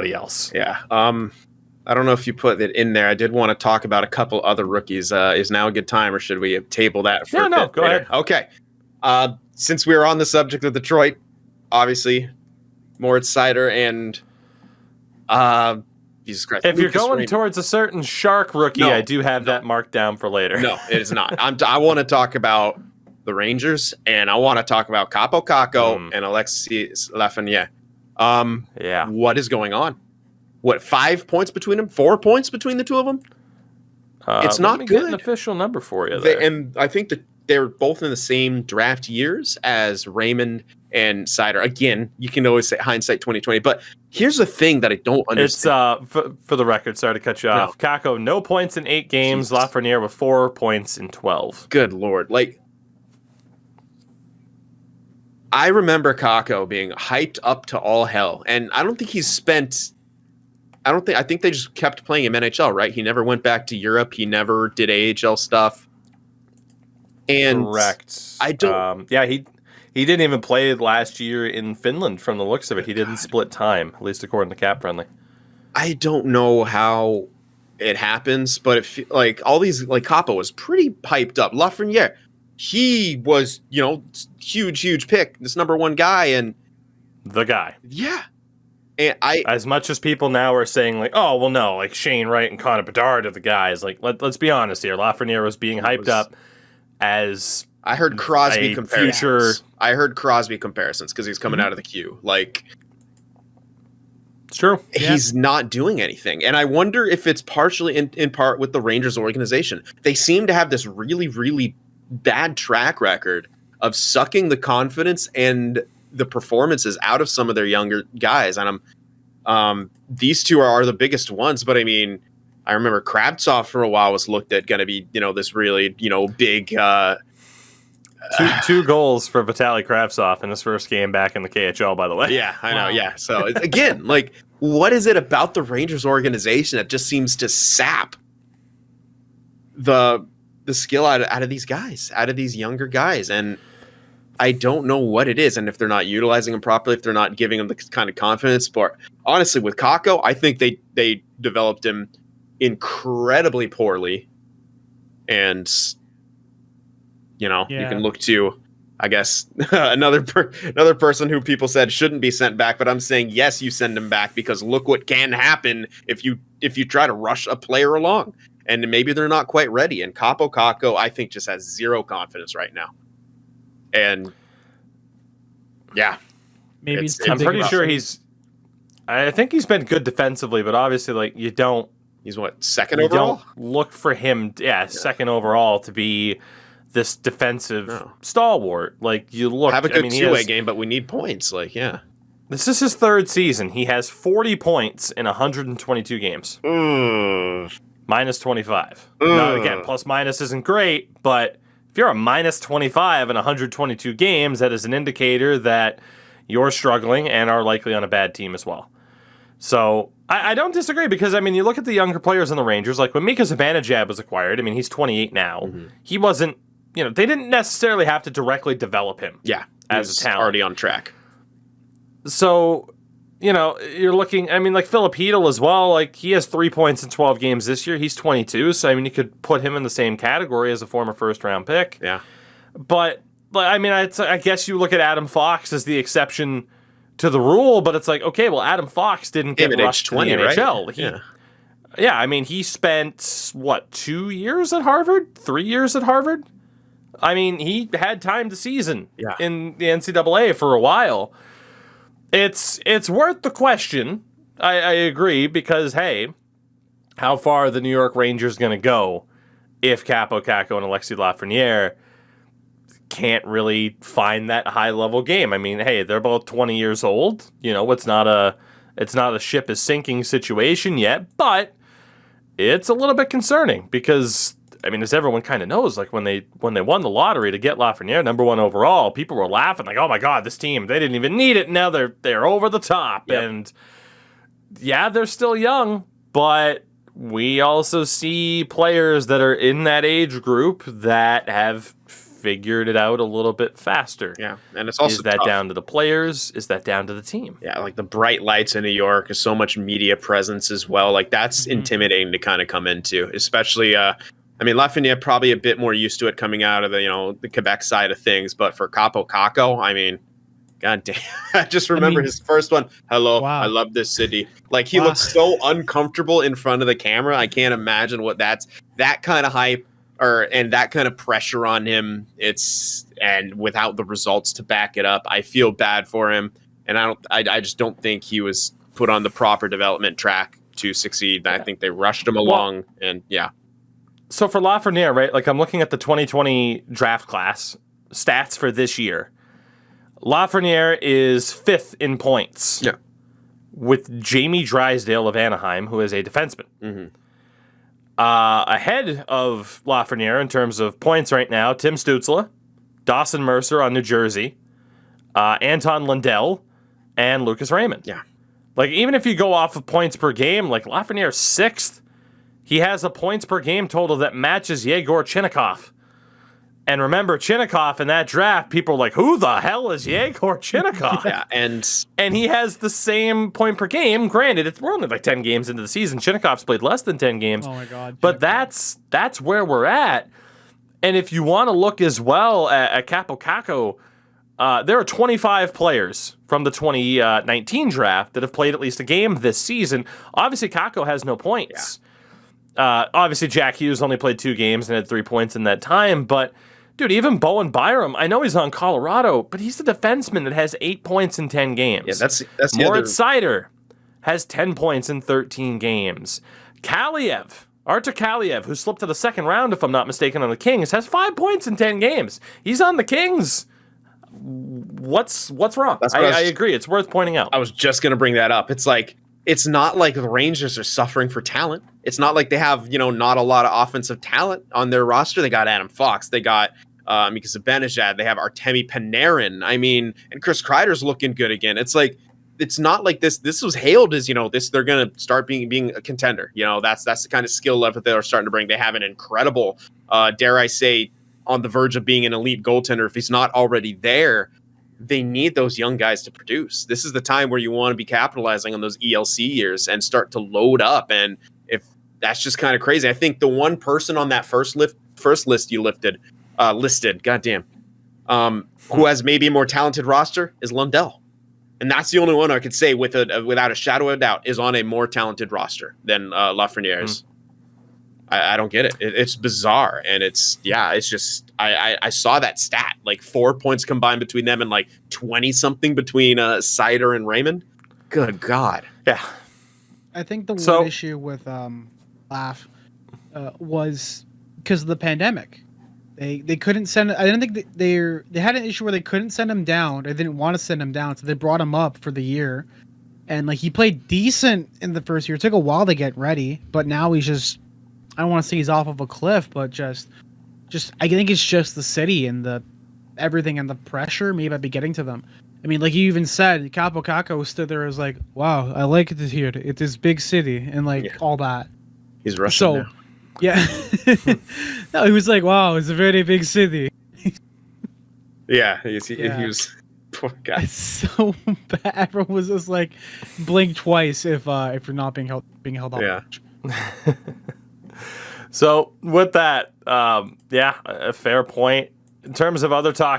everybody else. Yeah. I don't know if you put it in there. I did want to talk about a couple other rookies. Is now a good time, or should we table that for a bit go later? ahead. Okay. Since we were on the subject of Detroit, obviously, Moritz Seider and Jesus Christ. If Lucas you're going Raymond. towards a certain Shark rookie, I do have that marked down for later. No, it is not. I want to talk about the Rangers, and I want to talk about Kakko and Alexis Lafreniere. What is going on? What, 5 points between them? 4 points between the two of them? It's not good. Get an official number for you there. And I think that they're both in the same draft years as Raymond and Seider. Again, you can always say hindsight 2020, but here's the thing that I don't understand. It's for the record, sorry to cut you off. Kakko, no points in 8 games. Jesus. Lafreniere with 4 points in 12. Good Lord. Like, I remember Kakko being hyped up to all hell, and I don't think he's spent... I think they just kept playing him NHL, right? He never went back to Europe. He never did AHL stuff. And correct. I don't... he didn't even play last year in Finland from the looks of it. He didn't split time, at least according to Cap Friendly. I don't know how it happens, but if like all these, like Kakko was pretty hyped up. Lafreniere, he was, huge pick, this number 1 guy, and the guy. Yeah. And as much as people now are saying like, oh well, no, like Shane Wright and Connor Bedard are the guys. Like let's be honest here. Lafreniere was being hyped up as I heard Crosby comparisons. Future. I heard Crosby comparisons because he's coming out of the queue. Like, it's true. He's not doing anything, and I wonder if it's partially in part with the Rangers organization. They seem to have this really, really bad track record of sucking the confidence and the performances out of some of their younger guys, and these two are the biggest ones. But I mean, I remember Kravtsov for a while was looked at going to be, this really, big. Two goals for Vitaly Kravtsov in his first game back in the KHL, by the way. Yeah, I know. Yeah. So again, like, what is it about the Rangers organization that just seems to sap the skill out of these guys, out of these younger guys? And I don't know what it is, and if they're not utilizing him properly, if they're not giving him the kind of confidence. But honestly, with Kakko, I think they developed him incredibly poorly, and you can look to, I guess, another person who people said shouldn't be sent back, but I'm saying yes, you send him back, because look what can happen if you try to rush a player along, and maybe they're not quite ready. And Kakko, I think, just has zero confidence right now. And yeah, maybe I'm pretty sure I think he's been good defensively, but obviously, like, he's what, second overall? Don't look for him, second overall to be this defensive stalwart. Like, you look, have a good two-way game, but we need points. Like, yeah, this is his 3rd season. He has 40 points in 122 games, minus 25. Now, again, plus minus isn't great, but if you're a minus 25 in 122 games, that is an indicator that you're struggling and are likely on a bad team as well. So I don't disagree, because, I mean, you look at the younger players in the Rangers, like when Mika Zibanejad was acquired, I mean, he's 28 now. Mm-hmm. He wasn't, they didn't necessarily have to directly develop him. Yeah, as a talent. Already on track. So, you're looking, I mean, like Philip Hedl as well, like he has 3 points in 12 games this year. He's 22, so I mean, you could put him in the same category as a former first-round pick. Yeah. But I mean, I guess you look at Adam Fox as the exception to the rule, but it's like, okay, well, Adam Fox didn't get rushed to the NHL. Right? Yeah, I mean, he spent, 2 years at Harvard? 3 years at Harvard? I mean, he had time to season in the NCAA for a while. It's worth the question. I agree, because, hey, how far are the New York Rangers going to go if Kakko and Alexis Lafreniere can't really find that high-level game? I mean, hey, they're both 20 years old. It's not a ship is sinking situation yet, but it's a little bit concerning, because, I mean, as everyone kind of knows, like when they won the lottery to get Lafreniere number 1 overall, people were laughing like, "Oh my God, this team, they didn't even need it. Now they're over the top." Yep. And yeah, they're still young, but we also see players that are in that age group that have figured it out a little bit faster. Yeah, and it's also is that tough. down to the players? Is that down to the team? Yeah, like the bright lights in New York is so much media presence as well. Like that's intimidating to kind of come into, especially. I mean, Lafreniere probably a bit more used to it coming out of the Quebec side of things, but for Kakko, I mean, god damn, I just remember his first one. Hello, wow. I love this city. Like he looks so uncomfortable in front of the camera. I can't imagine what that kind of hype and that kind of pressure on him. And without the results to back it up, I feel bad for him. And I just don't think he was put on the proper development track to succeed. I think they rushed him along, and yeah. So for Lafreniere, right? Like I'm looking at the 2020 draft class stats for this year. Lafreniere is 5th in points. Yeah. With Jamie Drysdale of Anaheim, who is a defenseman. Mm-hmm. Ahead of Lafreniere in terms of points right now, Tim Stützle, Dawson Mercer on New Jersey, Anton Lundell, and Lucas Raymond. Yeah. Like, even if you go off of points per game, like, Lafreniere's 6th. He has a points per game total that matches Yegor Chinnikov. And remember, Chinnikov in that draft, people were like, who the hell is Yegor Chinnikov? Yeah, and he has the same point per game. Granted, we're only like 10 games into the season. Chinnikov's played less than 10 games. Oh, my God. But that's where we're at. And if you want to look as well at Kakko, there are 25 players from the 2019 draft that have played at least a game this season. Obviously, Kakko has no points. Yeah. Obviously, Jack Hughes only played 2 games and had 3 points in that time. But, dude, even Bowen Byram, I know he's on Colorado, but he's the defenseman that has 8 points in 10 games. Yeah, that's the Moritz Seider has 10 points in 13 games. Artur Kaliev, who slipped to the second round, if I'm not mistaken, on the Kings, has 5 points in 10 games. He's on the Kings. What's wrong? I agree. It's worth pointing out. I was just going to bring that up. It's like, it's not like the Rangers are suffering for talent. It's not like they have, not a lot of offensive talent on their roster. They got Adam Fox. They got Mika Zibanejad. They have Artemi Panarin. I mean, and Chris Kreider's looking good again. It's like, it's not like this. This was hailed as, they're going to start being a contender. That's the kind of skill level they're starting to bring. They have an incredible, dare I say, on the verge of being an elite goaltender. If he's not already there, they need those young guys to produce. This is the time where you want to be capitalizing on those ELC years and start to load up. And if that's just kind of crazy, I think the one person on that first list you listed, goddamn, who has maybe a more talented roster is Lundell. And that's the only one I could say without a shadow of a doubt is on a more talented roster than Lafreniere's. I don't get it. It's bizarre. And it's just, I saw that stat, like 4 points combined between them and like 20 something between Seider and Raymond. Good God. Yeah. I think the one issue with Laf was because of the pandemic. They couldn't send. I didn't think they had an issue where they couldn't send him down. They didn't want to send him down, so they brought him up for the year. And like he played decent in the first year. It took a while to get ready, but now he's just. I don't want to say he's off of a cliff, but just I think it's just the city and the everything and the pressure maybe be getting to them. I mean, like you even said, Kakko stood there as like, wow, I like it here. It's this big city and like all that. He's Russian now. Yeah. No, he was like, wow, it's a very big city. Yeah, he was poor guy. It's so bad. Everyone was just like blink twice if you're not being held up. Yeah. So with that, a fair point. In terms of other talk